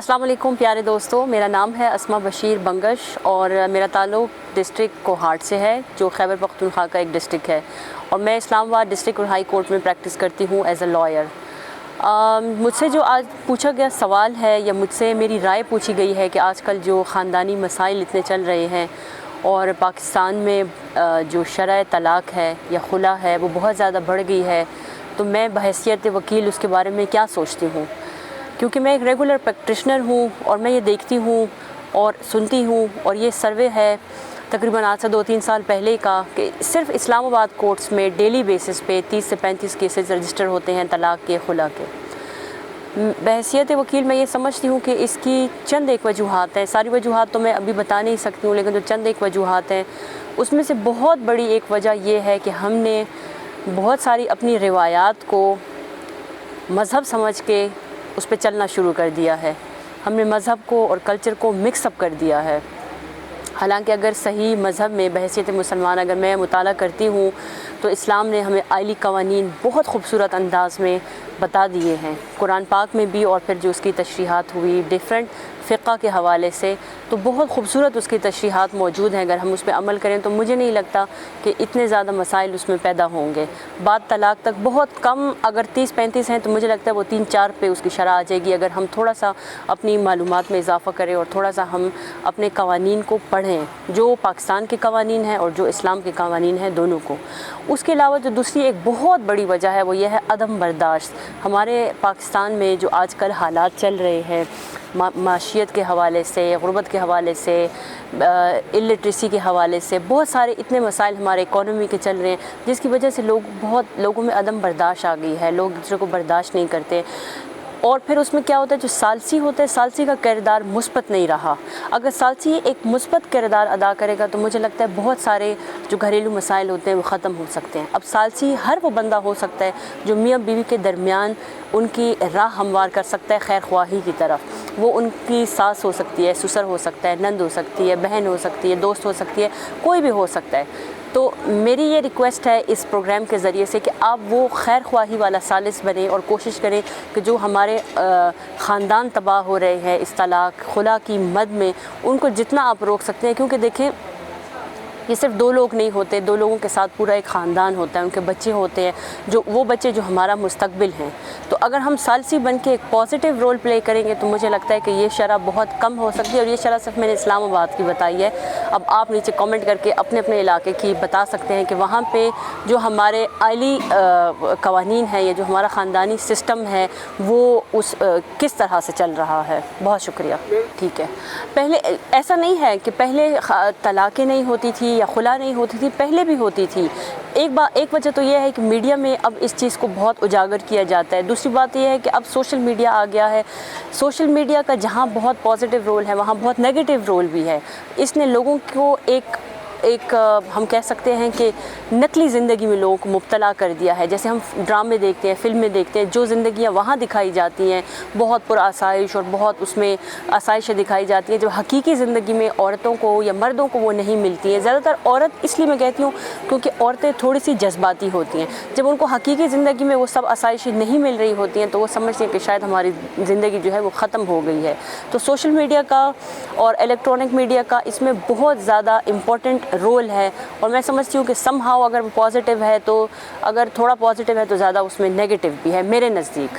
अस्सलाम वालेकुम प्यारे दोस्तों, मेरा नाम है अस्मा बशीर बंगश और मेरा ताल्लुक़ डिस्ट्रिक्ट कोहाट से है जो खैबर पख्तूनख्वा का एक डिस्ट्रिक्ट है और मैं इस्लामाबाद डिस्ट्रिक्ट और हाई कोर्ट में प्रैक्टिस करती हूँ एज अ लॉयर। मुझसे जो आज पूछा गया सवाल है या मुझसे मेरी राय पूछी गई है कि आजकल जो ख़ानदानी मसाइल इतने चल रहे हैं और पाकिस्तान में जो शरअ तलाक़ है या खुला है वो बहुत ज़्यादा बढ़ गई है, तो मैं बहैसियत वकील उसके बारे में क्या सोचती हूँ। क्योंकि मैं एक रेगुलर प्रैक्टिशनर हूँ और मैं ये देखती हूँ और सुनती हूँ, और ये सर्वे है तकरीबन आज से 2-3 साल पहले का कि सिर्फ इस्लामाबाद कोर्ट्स में डेली बेसिस पे 30 से 35 केसेस रजिस्टर होते हैं तलाक़ के, खुला के। बहैसियत वकील मैं ये समझती हूँ कि इसकी चंद एक वजूहात हैं। सारी वजूहात तो मैं अभी बता नहीं सकती हूँ, लेकिन जो चंद एक वजूहात हैं उसमें से बहुत बड़ी एक वजह ये है कि हमने बहुत सारी अपनी रिवायात को मज़हब समझ के उस पर चलना शुरू कर दिया है। हमने मज़हब को और कल्चर को मिक्सअप कर दिया है। हालांकि अगर सही मज़हब में बहैसियत मुसलमान अगर मैं मुताला करती हूँ तो इस्लाम ने हमें आइली कवानीन बहुत खूबसूरत अंदाज में बता दिए हैं, कुरान पाक में भी, और फिर जो उसकी तशरीहात हुई डिफरेंट फ़िक़्ह के हवाले से, तो बहुत खूबसूरत उसकी तशरीहात मौजूद हैं। अगर हम उस पर अमल करें तो मुझे नहीं लगता कि इतने ज़्यादा मसाइल उसमें पैदा होंगे। बाद तलाक़ तक बहुत कम, अगर 30-35 हैं तो मुझे लगता है वो 3-4 पे उसकी शरह आ जाएगी अगर हम थोड़ा सा अपनी मालूमात में इजाफ़ा करें और थोड़ा सा हम अपने कवानीन को पढ़ें, जो पाकिस्तान के कवानीन हैं और जो इस्लाम के कवानीन हैं, दोनों को। उसके अलावा जो दूसरी एक बहुत बड़ी वजह है वो ये है अदम बर्दाश्त। हमारे पाकिस्तान में जो आजकल हालात चल रहे हैं माशियत के हवाले से, ग़ुरबत के हवाले से, इलिटरेसी के हवाले से, बहुत सारे इतने मसाइल हमारे इकॉनमी के चल रहे हैं जिसकी वजह से बहुत लोगों में अदम बर्दाश्त आ गई है। लोग दूसरे को बर्दाश्त नहीं करते। और फिर उसमें क्या होता है, जो सालसी होता है, सालसी का किरदार मुस्बत नहीं रहा। अगर सालसी एक मुस्बत किरदार अदा करेगा तो मुझे लगता है बहुत सारे जो घरेलू मसाइल होते हैं वो ख़त्म हो सकते हैं। अब सालसी हर वो बंदा हो सकता है जो मियाँ बीवी के दरमियान उनकी राह हमवार कर सकता है खैर ख्वाही की तरफ। वो उनकी सास हो सकती है, ससुर हो सकता है, नंद हो सकती है, बहन हो सकती है, दोस्त हो सकती है, कोई भी हो सकता है। तो मेरी ये रिक्वेस्ट है इस प्रोग्राम के ज़रिए से कि आप वो खैर ख्वाही वाला सालिस बने और कोशिश करें कि जो हमारे ख़ानदान तबाह हो रहे हैं इस तलाक़ खुला की मद में, उनको जितना आप रोक सकते हैं। क्योंकि देखें, ये सिर्फ 2 लोग नहीं होते, 2 लोगों के साथ पूरा एक ख़ानदान होता है, उनके बच्चे होते हैं, जो वो बच्चे जो हमारा मुस्तकबिल हैं। तो अगर हम सालसी बन के एक पॉजिटिव रोल प्ले करेंगे तो मुझे लगता है कि ये शरह बहुत कम हो सकती है। और ये शरह सिर्फ मैंने इस्लामाबाद की बताई है। अब आप नीचे कमेंट करके अपने अपने इलाके की बता सकते हैं कि वहाँ पे जो हमारे आइली कवानीन है या जो हमारा ख़ानदानी सिस्टम है वो उस किस तरह से चल रहा है। बहुत शुक्रिया। ठीक है, पहले ऐसा नहीं है कि पहले तलाक़ें नहीं होती थी या खुला नहीं होती थी, पहले भी होती थी। एक वजह तो यह है कि मीडिया में अब इस चीज़ को बहुत उजागर किया जाता है। दूसरी बात यह है कि अब सोशल मीडिया आ गया है। सोशल मीडिया का जहाँ बहुत पॉजिटिव रोल है वहाँ बहुत नेगेटिव रोल भी है। इसने लोगों को एक हम कह सकते हैं कि नकली ज़िंदगी में लोगों को मुब्तला कर दिया है। जैसे हम ड्रामे देखते हैं, फ़िल्में देखते हैं, जो ज़िंदगियाँ वहाँ दिखाई जाती हैं बहुत पुरआसाइश और बहुत उसमें आसाइशें दिखाई जाती हैं, जो हकीकी ज़िंदगी में औरतों को या मर्दों को वो नहीं मिलती हैं। ज़्यादातर औरत इसलिए मैं कहती हूँ क्योंकि औरतें थोड़ी सी जज्बाती होती हैं। जब उनको हकीकी ज़िंदगी में वो सब आसाइशें नहीं मिल रही होती हैं तो वो समझती हैं कि शायद हमारी ज़िंदगी जो है वो ख़त्म हो गई है। तो सोशल मीडिया का और इलेक्ट्रॉनिक मीडिया का इसमें बहुत ज़्यादा इम्पोर्टेंट रोल है। और मैं समझती हूँ कि समहाउ अगर वो पॉजिटिव है तो, अगर थोड़ा पॉजिटिव है तो ज़्यादा उसमें नेगेटिव भी है मेरे नज़दीक।